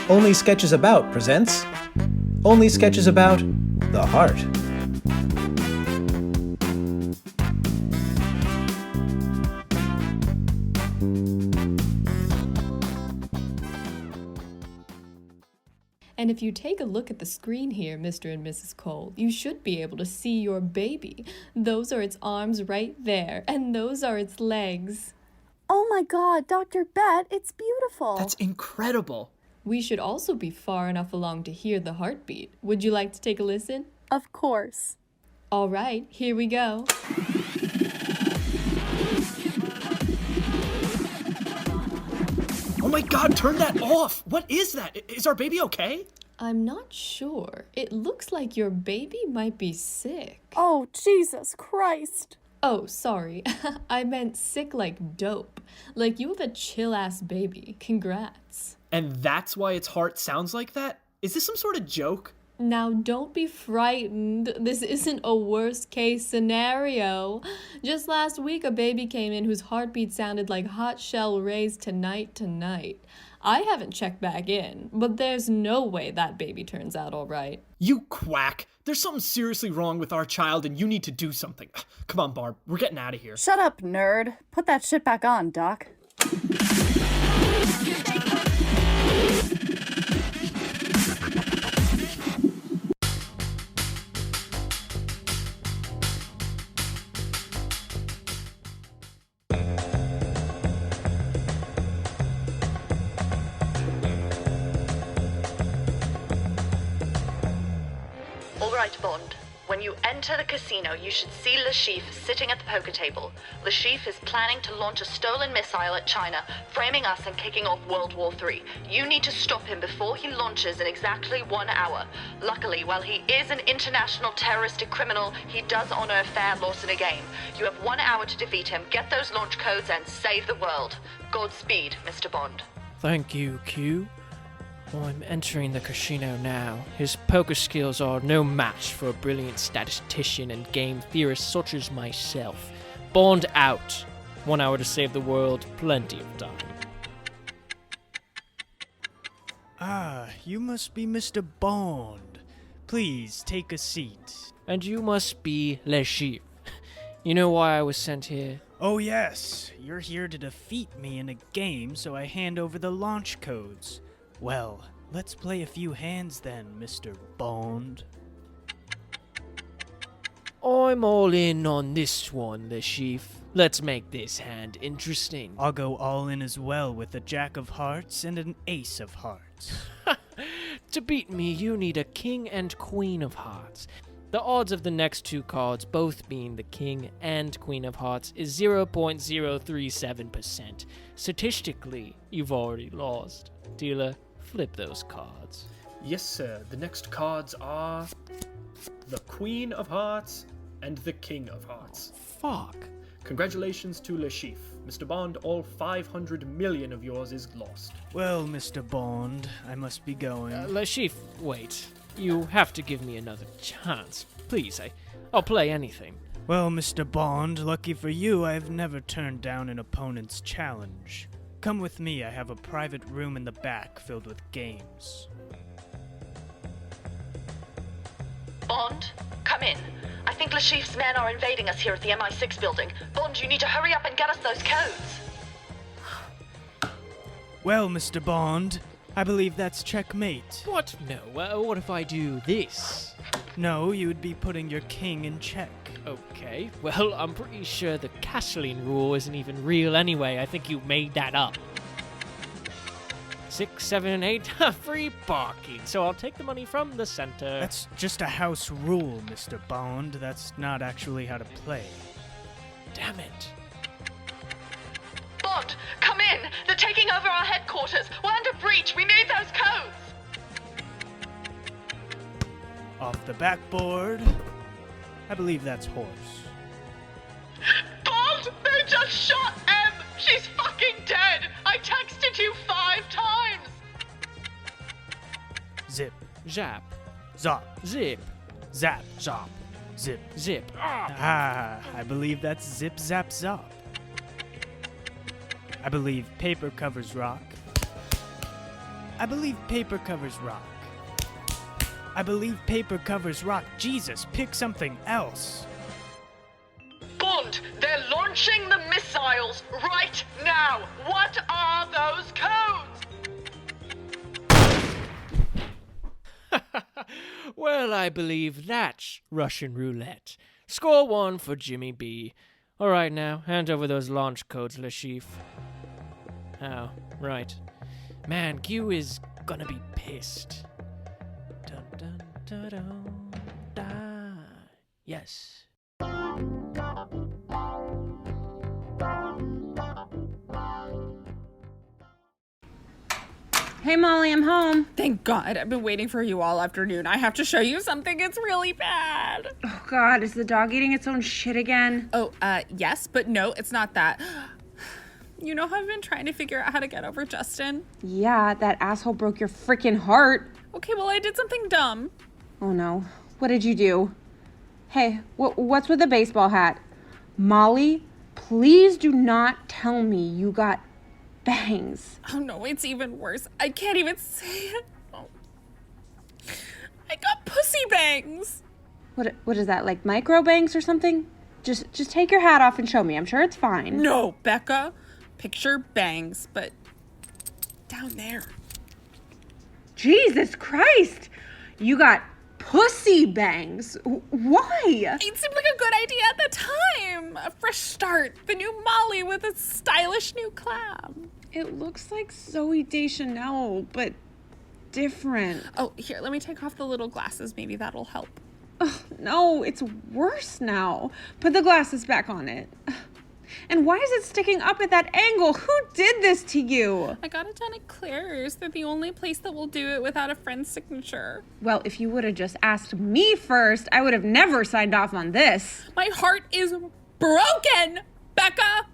Only Sketches About presents Only Sketches About the Heart. And if you take a look at the screen here, Mr. and Mrs. Cole, you should be able to see your baby. Those are its arms right there, and those are its legs. Oh my God, Dr. Bet, it's beautiful. That's incredible. We should also be far enough along to hear the heartbeat. Would you like to take a listen? Of course. All right, here we go. Oh my God, turn that off! What is that? Is our baby okay? I'm not sure. It looks like your baby might be sick. Oh, Jesus Christ. Oh, sorry. I meant sick like dope. Like you have a chill-ass baby. Congrats. And that's why its heart sounds like that? Is this some sort of joke? Now, don't be frightened. This isn't a worst-case scenario. Just last week, a baby came in whose heartbeat sounded like hot shell raised tonight. I haven't checked back in, but there's no way that baby turns out all right. You quack! There's something seriously wrong with our child and you need to do something. Come on, Barb, we're getting out of here. Shut up, nerd. Put that shit back on, Doc. Alright, Bond. When you enter the casino, you should see Le Chiffre sitting at the poker table. Le Chiffre is planning to launch a stolen missile at China, framing us and kicking off World War III. You need to stop him before he launches in exactly 1 hour. Luckily, while he is an international terroristic criminal, he does honor a fair loss in a game. You have 1 hour to defeat him, get those launch codes, and save the world. Godspeed, Mr. Bond. Thank you, Q. I'm entering the casino now. His poker skills are no match for a brilliant statistician and game theorist such as myself. Bond out. 1 hour to save the world, plenty of time. Ah, you must be Mr. Bond. Please, take a seat. And you must be Le Chiffre. You know why I was sent here? Oh yes, you're here to defeat me in a game, so I hand over the launch codes. Well, let's play a few hands then, Mr. Bond. I'm all in on this one, Le Chiffre. Let's make this hand interesting. I'll go all in as well with a Jack of Hearts and an Ace of Hearts. To beat me, you need a King and Queen of Hearts. The odds of the next two cards both being the King and Queen of Hearts is 0.037%. Statistically, you've already lost. Dealer, flip those cards. Yes, sir. The next cards are the Queen of Hearts and the King of Hearts. Fuck. Congratulations to Le Chiffre. Mr. Bond, all 500 million of yours is lost. Well, Mr. Bond, I must be going. Le Chiffre, wait. You have to give me another chance. Please, I'll play anything. Well, Mr. Bond, lucky for you, I've never turned down an opponent's challenge. Come with me, I have a private room in the back filled with games. Bond, come in. I think Le Chiffre's men are invading us here at the MI6 building. Bond, you need to hurry up and get us those codes. Well, Mr. Bond, I believe that's checkmate. What? No, what if I do this? No, you would be putting your king in check. Okay, well, I'm pretty sure the castling rule isn't even real anyway. I think you made that up. 6, 7, and 8, free parking. So I'll take the money from the center. That's just a house rule, Mr. Bond. That's not actually how to play. Damn it. Bond, come in! They're taking over our headquarters! We're under breach! We need those codes! Off the backboard. I believe that's horse. Bond! They just shot Em! She's fucking dead! I texted you 5 times! Zip. Zap. Zop. Zip. Zap. Zop. Zip. Zip. Ah, I believe that's zip zap zop. I believe paper covers rock. I believe paper covers rock. I believe paper covers rock. Jesus, pick something else. Bond, they're launching the missiles right now. What are those codes? Well, I believe that's Russian roulette. Score 1 for Jimmy B. All right, now, hand over those launch codes, Lashif. Oh, right. Man, Q is gonna be pissed. Dun dun dun dun da. Yes. Hey, Molly, I'm home. Thank God. I've been waiting for you all afternoon. I have to show you something. It's really bad. Oh, God, is the dog eating its own shit again? Oh, yes, but no, it's not that. You know how I've been trying to figure out how to get over Justin? Yeah, that asshole broke your freaking heart. Okay, well, I did something dumb. Oh, no. What did you do? Hey, what's with the baseball hat? Molly, please do not tell me you got bangs. Oh, no, it's even worse. I can't even say it. Oh. I got pussy bangs. What is that, like micro bangs or something? Just take your hat off and show me. I'm sure it's fine. No, Becca. Picture bangs, but down there. Jesus Christ! You got pussy bangs. Why? It seemed like a good idea at the time. A fresh start. The new Molly with a stylish new clam. It looks like Zooey Deschanel, but different. Oh, here, let me take off the little glasses. Maybe that'll help. Ugh, no, it's worse now. Put the glasses back on it. And why is it sticking up at that angle? Who did this to you? I got it done at Claire's. They're the only place that will do it without a friend's signature. Well, if you would have just asked me first, I would have never signed off on this. My heart is broken, Becca.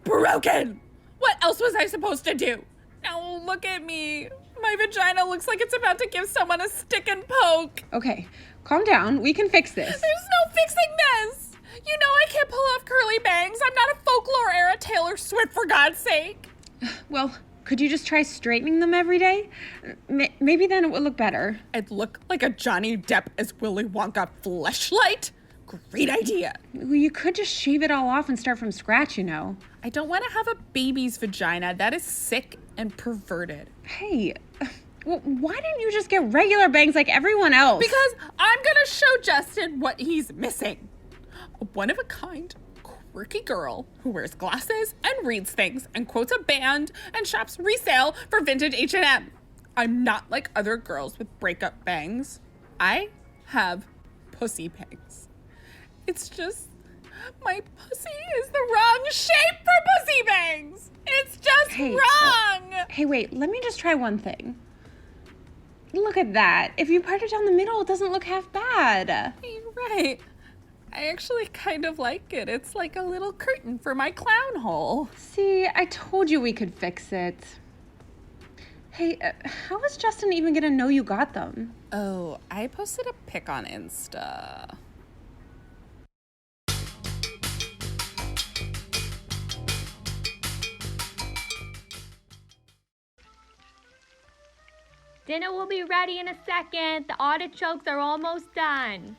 Broken. What else was I supposed to do? Now look at me. My vagina looks like it's about to give someone a stick and poke. Okay, calm down. We can fix this. There's no fixing this. You know I can't pull off curly bangs. I'm not a folklore era Taylor Swift, for God's sake. Well, could you just try straightening them every day? Maybe then it would look better. I'd look like a Johnny Depp as Willy Wonka fleshlight? Great idea. Well, you could just shave it all off and start from scratch, you know. I don't want to have a baby's vagina. That is sick and perverted. Hey, well, why didn't you just get regular bangs like everyone else? Because I'm gonna show Justin what he's missing. A one-of-a-kind, quirky girl who wears glasses and reads things and quotes a band and shops resale for vintage H&M. I'm not like other girls with breakup bangs. I have pussy bangs. It's just, my pussy is the wrong shape for pussy bangs. It's just wrong. Hey, wait, let me just try one thing. Look at that. If you part it down the middle, it doesn't look half bad. You're right. I actually kind of like it. It's like a little curtain for my clown hole. See, I told you we could fix it. Hey, how is Justin even gonna know you got them? Oh, I posted a pic on Insta. Dinner will be ready in a second. The artichokes are almost done.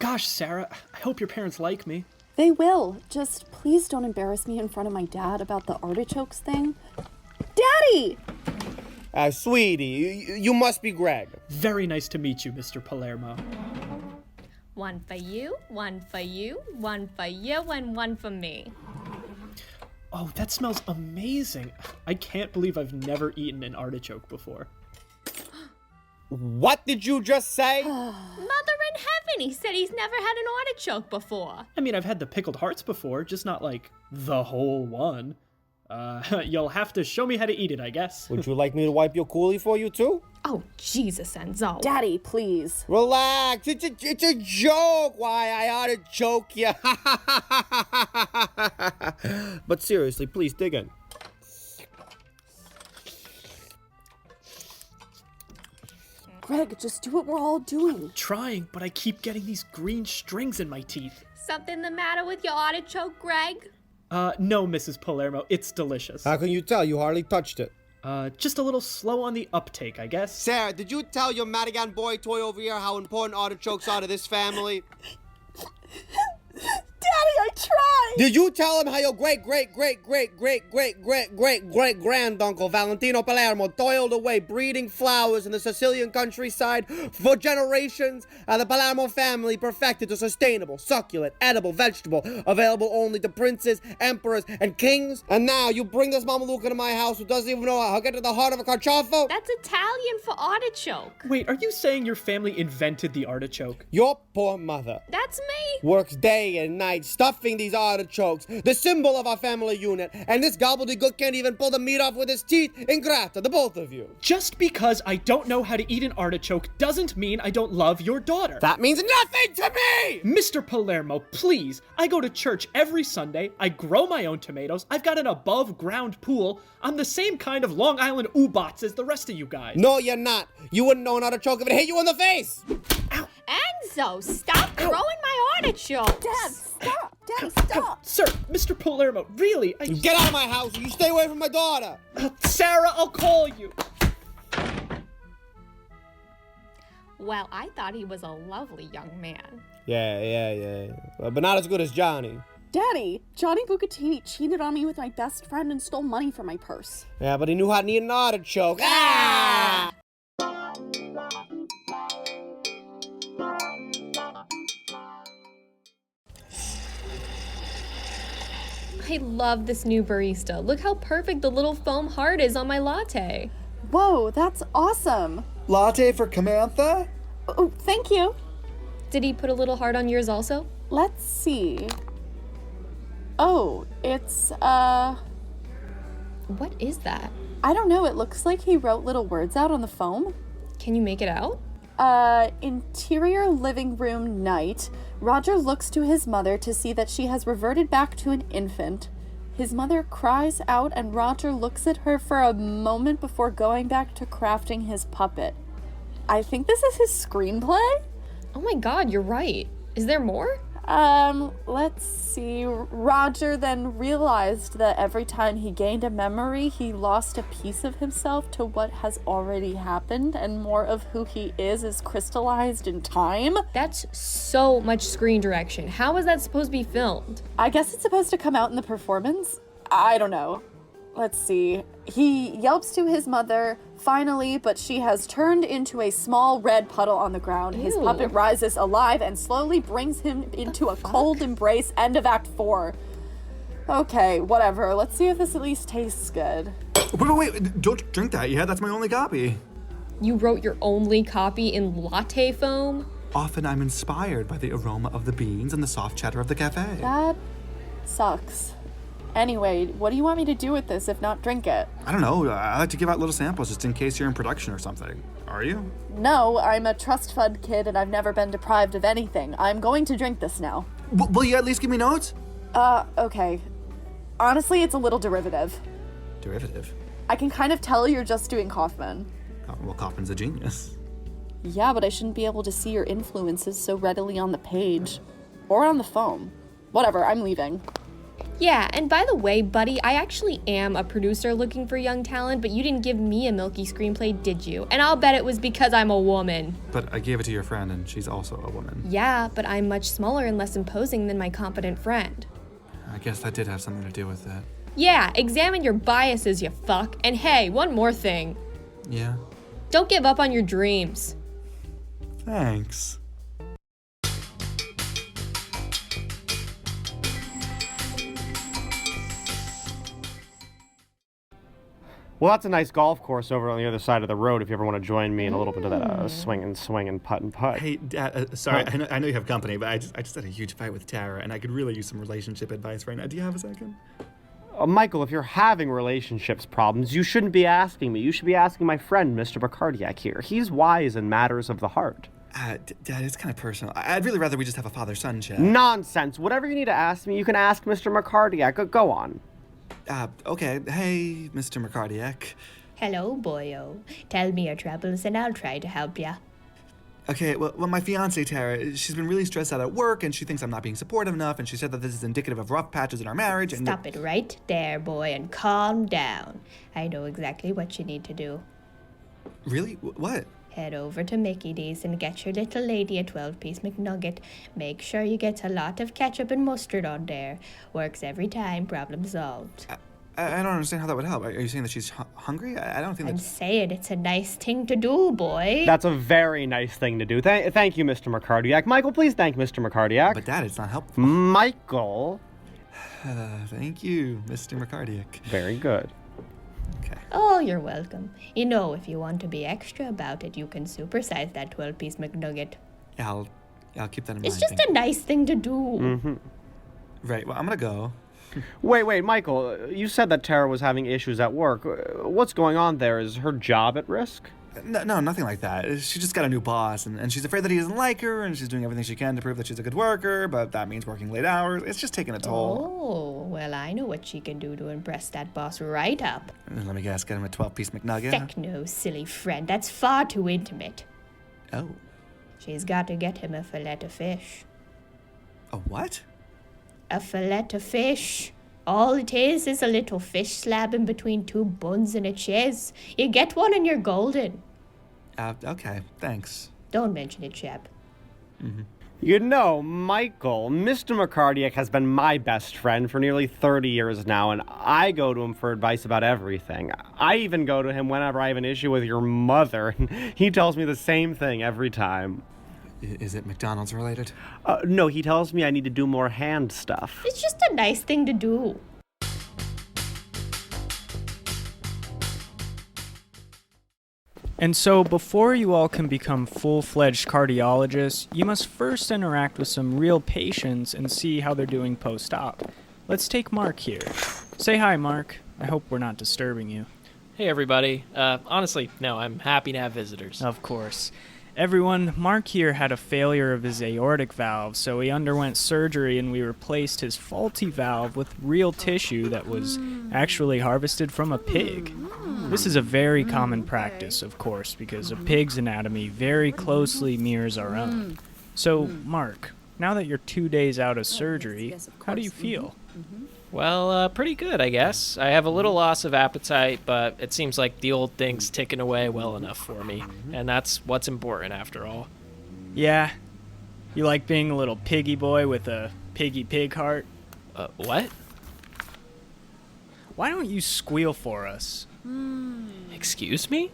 Gosh, Sarah, I hope your parents like me. They will. Just please don't embarrass me in front of my dad about the artichokes thing. Daddy! Sweetie, you must be Greg. Very nice to meet you, Mr. Palermo. One for you, one for you, one for you, and one for me. Oh, that smells amazing. I can't believe I've never eaten an artichoke before. What did you just say? Mother in heaven, he said he's never had an artichoke before. I mean, I've had the pickled hearts before, just not like the whole one. You'll have to show me how to eat it, I guess. Would you like me to wipe your coolie for you too? Oh, Jesus, Enzo. Daddy, please. Relax, it's a joke. Why, I ought to choke you. But seriously, please dig in. Greg, just do what we're all doing. Trying, but I keep getting these green strings in my teeth. Something the matter with your artichoke, Greg? No, Mrs. Palermo, it's delicious. How can you tell? You hardly touched it. Just a little slow on the uptake, I guess. Sarah, did you tell your Madigan boy toy over here how important artichokes are to this family? Daddy, I tried! Did you tell him how your great-great-great-great-great-great-great-great-great-granduncle Valentino Palermo toiled away breeding flowers in the Sicilian countryside for generations, and the Palermo family perfected a sustainable, succulent, edible vegetable available only to princes, emperors, and kings? And now you bring this Mamaluca to my house who doesn't even know how to get to the heart of a carciofo? That's Italian for artichoke. Wait, are you saying your family invented the artichoke? Your poor mother That's me. works day and night stuffing these artichokes, the symbol of our family unit, and this gobbledygook can't even pull the meat off with his teeth. Ingrata, the both of you. Just because I don't know how to eat an artichoke doesn't mean I don't love your daughter. That means nothing to me! Mr. Palermo, please. I go to church every Sunday. I grow my own tomatoes. I've got an above-ground pool. I'm the same kind of Long Island oobots as the rest of you guys. No, you're not. You wouldn't know an artichoke if it hit you in the face. Ow. Enzo, stop throwing my artichokes. Dad, stop! Daddy, stop! Sir, Mr. Palermo, really, Get out of my house. You stay away from my daughter. Sarah, I'll call you. Well, I thought he was a lovely young man. Yeah. But not as good as Johnny. Daddy, Johnny Bucatini cheated on me with my best friend and stole money from my purse. Yeah, but he knew how to eat an artichoke. Ah! I love this new barista. Look how perfect the little foam heart is on my latte. Whoa, that's awesome. Latte for Camantha? Oh, thank you. Did he put a little heart on yours also? Let's see. Oh, it's, What is that? I don't know. It looks like he wrote little words out on the foam. Can you make it out? Interior living room night. Roger looks to his mother to see that she has reverted back to an infant. His mother cries out and Roger looks at her for a moment before going back to crafting his puppet. I think this is his screenplay? Oh my god, you're right. Is there more? Let's see. Roger then realized that every time he gained a memory, he lost a piece of himself to what has already happened, and more of who he is crystallized in time. That's so much screen direction. How is that supposed to be filmed? I guess it's supposed to come out in the performance? I don't know. Let's see. He yelps to his mother, finally, but she has turned into a small red puddle on the ground. His Ew. puppet rises alive and slowly brings him into a cold embrace. End of Act 4. Okay, whatever. Let's see if this at least tastes good. Wait, don't drink that yet. That's my only copy. You wrote your only copy in latte foam? Often I'm inspired by the aroma of the beans and the soft chatter of the cafe. That sucks. Anyway, what do you want me to do with this if not drink it? I don't know. I like to give out little samples just in case you're in production or something. Are you? No, I'm a trust fund kid and I've never been deprived of anything. I'm going to drink this now. Will you at least give me notes? Okay. Honestly, it's a little derivative. Derivative? I can kind of tell you're just doing Kaufman. Oh, well, Kaufman's a genius. Yeah, but I shouldn't be able to see your influences so readily on the page. Or on the foam. Whatever, I'm leaving. Yeah, and by the way, buddy, I actually am a producer looking for young talent, but you didn't give me a milky screenplay, did you? And I'll bet it was because I'm a woman. But I gave it to your friend, and she's also a woman. Yeah, but I'm much smaller and less imposing than my competent friend. I guess that did have something to do with it. Yeah, examine your biases, you fuck. And hey, one more thing. Yeah? Don't give up on your dreams. Thanks. Well, that's a nice golf course over on the other side of the road if you ever want to join me in a little bit of that swing and putt and putt. Hey, Dad, sorry, I know you have company, but I just had a huge fight with Tara, and I could really use some relationship advice right now. Do you have a second? Michael, if you're having relationships problems, you shouldn't be asking me. You should be asking my friend, Mr. McCardiac here. He's wise in matters of the heart. Dad, it's kind of personal. I'd really rather we just have a father-son chat. Nonsense. Whatever you need to ask me, you can ask Mr. McCardiac. Go on. Okay. Hey, Mr. McCardiac. Hello, boyo. Tell me your troubles and I'll try to help ya. Okay, well, my fiance, Tara, she's been really stressed out at work, and she thinks I'm not being supportive enough, and she said that this is indicative of rough patches in our marriage, and... Stop it right there, boy, and calm down. I know exactly what you need to do. Really? What? Head over to Mickey D's and get your little lady a 12-piece McNugget. Make sure you get a lot of ketchup and mustard on there. Works every time, problem solved. I don't understand how that would help. Are you saying that she's hungry? I don't think I'm that's... saying it's a nice thing to do, boy. That's a very nice thing to do. Thank you, Mr. McCardiac. Michael, please thank Mr. McCardiac. But Dad, it's not helpful. Michael. Thank you, Mr. McCardiac. Very good. Okay. Oh, you're welcome. You know, if you want to be extra about it, you can supersize that 12-piece McNugget. I'll keep that in mind. It's just a nice thing to do. Mm-hmm. Right, well, I'm gonna go. Wait, Michael, you said that Tara was having issues at work. What's going on there? Is her job at risk? No, nothing like that. She just got a new boss, and she's afraid that he doesn't like her, and she's doing everything she can to prove that she's a good worker, but that means working late hours. It's just taking a toll. Oh, well, I know what she can do to impress that boss right up. Let me guess, get him a 12-piece McNugget? Heck no, silly friend. That's far too intimate. Oh. She's got to get him a fillet of fish. A what? A fillet of fish. All it is a little fish slab in between two buns and a cheese. You get one and you're golden. Okay, thanks. Don't mention it, Shep. Mm-hmm. You know, Michael, Mr. McCardiac has been my best friend for nearly 30 years now, and I go to him for advice about everything. I even go to him whenever I have an issue with your mother, and he tells me the same thing every time. Is it McDonald's related? No, he tells me I need to do more hand stuff. It's just a nice thing to do. And so, before you all can become full-fledged cardiologists, you must first interact with some real patients and see how they're doing post-op. Let's take Mark here. Say hi, Mark. I hope we're not disturbing you. Hey, everybody. Honestly, no, I'm happy to have visitors. Of course. Everyone, Mark here had a failure of his aortic valve, so he underwent surgery and we replaced his faulty valve with real tissue that was actually harvested from a pig. This is a very common practice, of course, because a pig's anatomy very closely mirrors our own. So, Mark, now that you're 2 days out of surgery, how do you feel? Well, pretty good, I guess. I have a little loss of appetite, but it seems like the old thing's ticking away well enough for me, and that's what's important after all. Yeah? You like being a little piggy boy with a piggy pig heart? What? Why don't you squeal for us? Excuse me?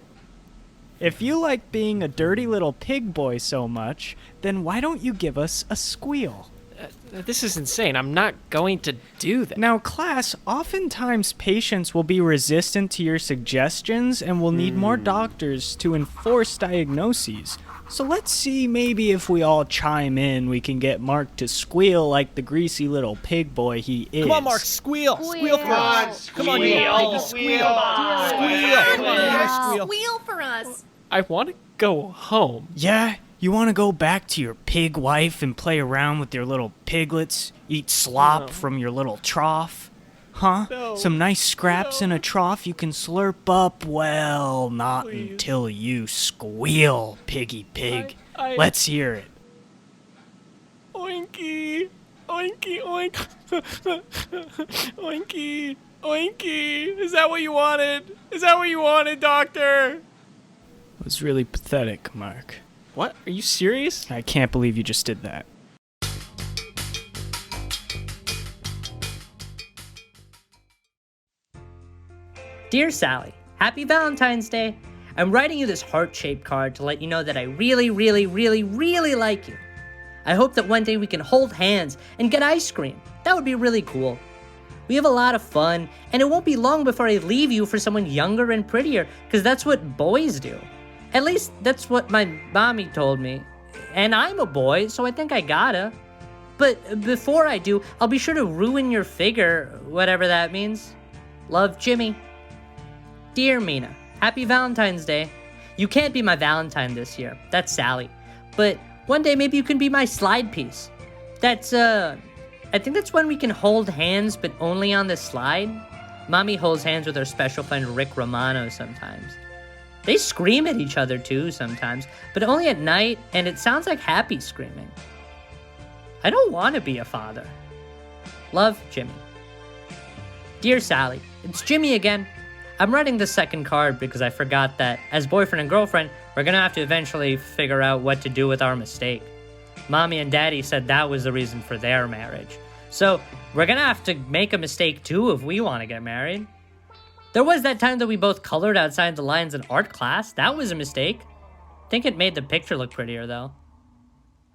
If you like being a dirty little pig boy so much, then why don't you give us a squeal? This is insane. I'm not going to do that. Now, class, oftentimes patients will be resistant to your suggestions and will need more doctors to enforce diagnoses. So let's see maybe if we all chime in, we can get Mark to squeal like the greasy little pig boy he is. Come on, Mark, squeal. Squeal for us. Come on, you little piggy, squeal. Squeal. Come on, squeal. Squeal for us. I want to go home. Yeah? You want to go back to your pig wife and play around with your little piglets? Eat slop from your little trough? Huh? No. Some nice scraps in a trough you can slurp up? Well, not until you squeal, piggy pig. Let's hear it. Oinky. Oinky, oink. Oinky. Oinky. Is that what you wanted? Is that what you wanted, doctor? It was really pathetic, Mark. What? Are you serious? I can't believe you just did that. Dear Sally, happy Valentine's Day. I'm writing you this heart-shaped card to let you know that I really, really, really, really like you. I hope that one day we can hold hands and get ice cream. That would be really cool. We have a lot of fun, and it won't be long before I leave you for someone younger and prettier, because that's what boys do. At least, that's what my mommy told me. And I'm a boy, so I think I gotta. But before I do, I'll be sure to ruin your figure, whatever that means. Love, Jimmy. Dear Mina, happy Valentine's Day. You can't be my Valentine this year. That's Sally. But one day, maybe you can be my slide piece. That's, I think that's when we can hold hands, but only on the slide. Mommy holds hands with her special friend Rick Romano sometimes. They scream at each other too sometimes, but only at night, and it sounds like happy screaming. I don't want to be a father. Love, Jimmy. Dear Sally, it's Jimmy again. I'm writing the second card because I forgot that, as boyfriend and girlfriend, we're gonna have to eventually figure out what to do with our mistake. Mommy and Daddy said that was the reason for their marriage. So, we're gonna have to make a mistake too if we want to get married. There was that time that we both colored outside the lines in art class. That was a mistake. Think it made the picture look prettier, though.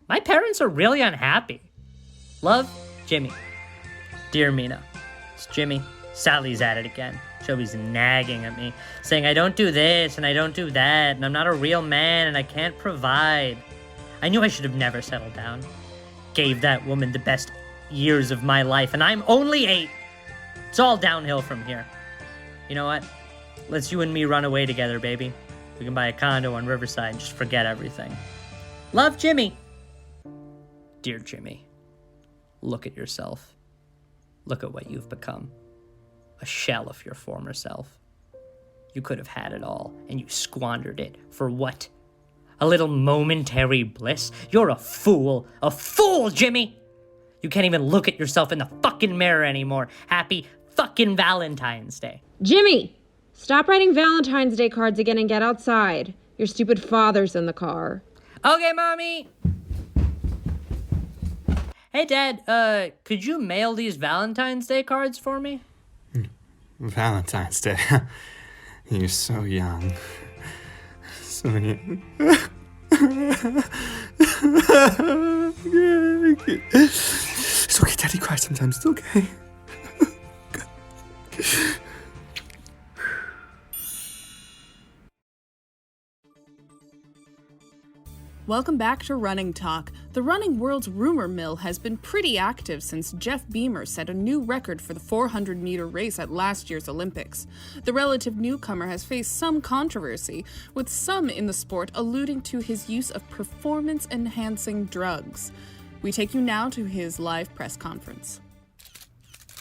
My parents are really unhappy. Love, Jimmy. Dear Mina, it's Jimmy. Sally's at it again. She's always nagging at me, saying I don't do this and I don't do that, and I'm not a real man and I can't provide. I knew I should have never settled down. Gave that woman the best years of my life, and I'm only 8. It's all downhill from here. You know what? Let's you and me run away together, baby. We can buy a condo on Riverside and just forget everything. Love, Jimmy. Dear Jimmy, look at yourself. Look at what you've become. A shell of your former self. You could have had it all, and you squandered it. For what? A little momentary bliss? You're a fool. A fool, Jimmy! You can't even look at yourself in the fucking mirror anymore. Happy fucking Valentine's Day. Jimmy, stop writing Valentine's Day cards again and get outside. Your stupid father's in the car. Okay, Mommy! Hey, Dad, could you mail these Valentine's Day cards for me? Valentine's Day. You're so young. So young. It's okay, Daddy cries sometimes. It's okay. Welcome back to Running Talk. The running world's rumor mill has been pretty active since Jeff Beamer set a new record for the 400-meter race at last year's Olympics. The relative newcomer has faced some controversy, with some in the sport alluding to his use of performance-enhancing drugs. We take you now to his live press conference.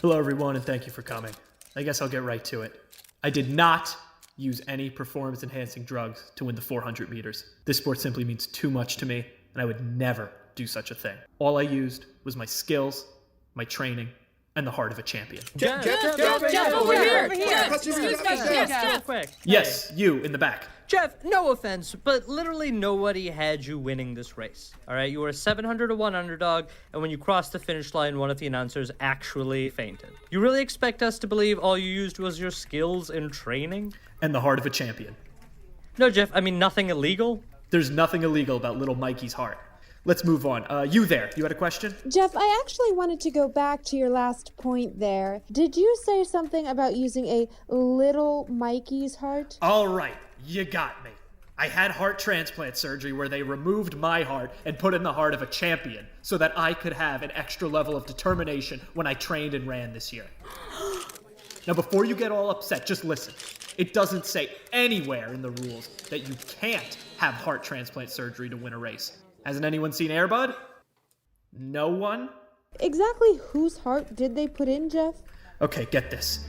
Hello, everyone, and thank you for coming. I guess I'll get right to it. I did not use any performance-enhancing drugs to win the 400 meters. This sport simply means too much to me, and I would never do such a thing. All I used was my skills, my training, and the heart of a champion. Jeff, over here! Jeff, quick. Yes, you in the back. Jeff, no offense, but literally nobody had you winning this race. All right, you were a 700-1 underdog, and when you crossed the finish line, one of the announcers actually fainted. You really expect us to believe all you used was your skills and training? And the heart of a champion. No, Jeff, I mean nothing illegal. There's nothing illegal about little Mikey's heart. Let's move on. You there, you had a question? Jeff, I actually wanted to go back to your last point there. Did you say something about using a little Mikey's heart? All right, you got me. I had heart transplant surgery where they removed my heart and put in the heart of a champion so that I could have an extra level of determination when I trained and ran this year. Now, before you get all upset, just listen. It doesn't say anywhere in the rules that you can't have heart transplant surgery to win a race. Hasn't anyone seen Air Bud? No one? Exactly whose heart did they put in, Jeff? Okay, get this.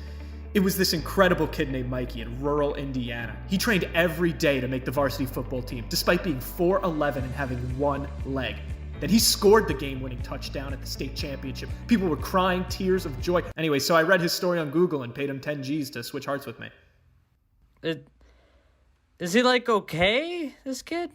It was this incredible kid named Mikey in rural Indiana. He trained every day to make the varsity football team, despite being 4'11" and having one leg. Then he scored the game-winning touchdown at the state championship. People were crying tears of joy. Anyway, so I read his story on Google and paid him 10 G's to switch hearts with me. Is he, okay, this kid?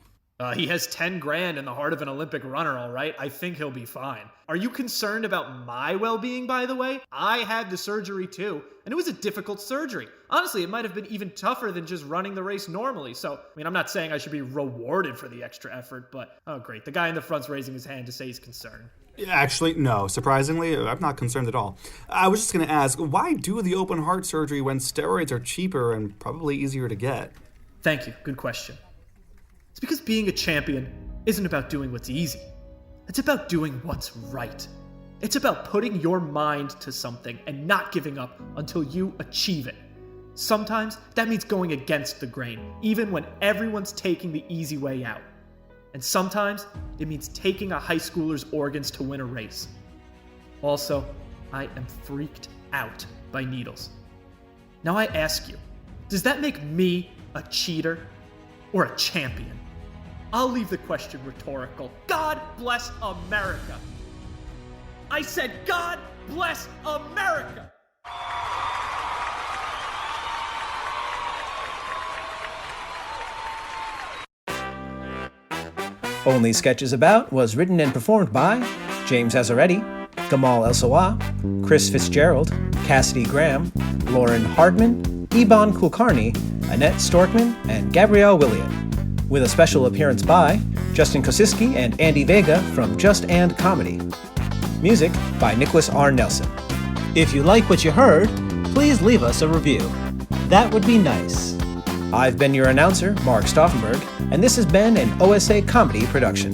He has 10 grand in the heart of an Olympic runner, all right? I think he'll be fine. Are you concerned about my well-being, by the way? I had the surgery too, and it was a difficult surgery. Honestly, it might have been even tougher than just running the race normally. So, I'm not saying I should be rewarded for the extra effort, but, oh great, the guy in the front's raising his hand to say he's concerned. Actually, no. Surprisingly, I'm not concerned at all. I was just going to ask, why do the open heart surgery when steroids are cheaper and probably easier to get? Thank you. Good question. It's because being a champion isn't about doing what's easy. It's about doing what's right. It's about putting your mind to something and not giving up until you achieve it. Sometimes that means going against the grain, even when everyone's taking the easy way out. And sometimes it means taking a high schooler's organs to win a race. Also, I am freaked out by needles. Now I ask you, does that make me a cheater? or a champion? I'll leave the question rhetorical. God bless America. I said, God bless America. Only Sketches About was written and performed by James Azzaretti, Gamal ElSawah, Chris Fitzgerald, Cassidy Graham, Lauren Hardman, Ibhan Kulkarni, Annette Storckman, and Gabrielle Williott, with a special appearance by Justin Kosisky and Andy Vega from Just And Comedy. Music by Nicholas R. Nelson. If you like what you heard, please leave us a review. That would be nice. I've been your announcer, Mark Stauffenberg, and this has been an OSA Comedy production.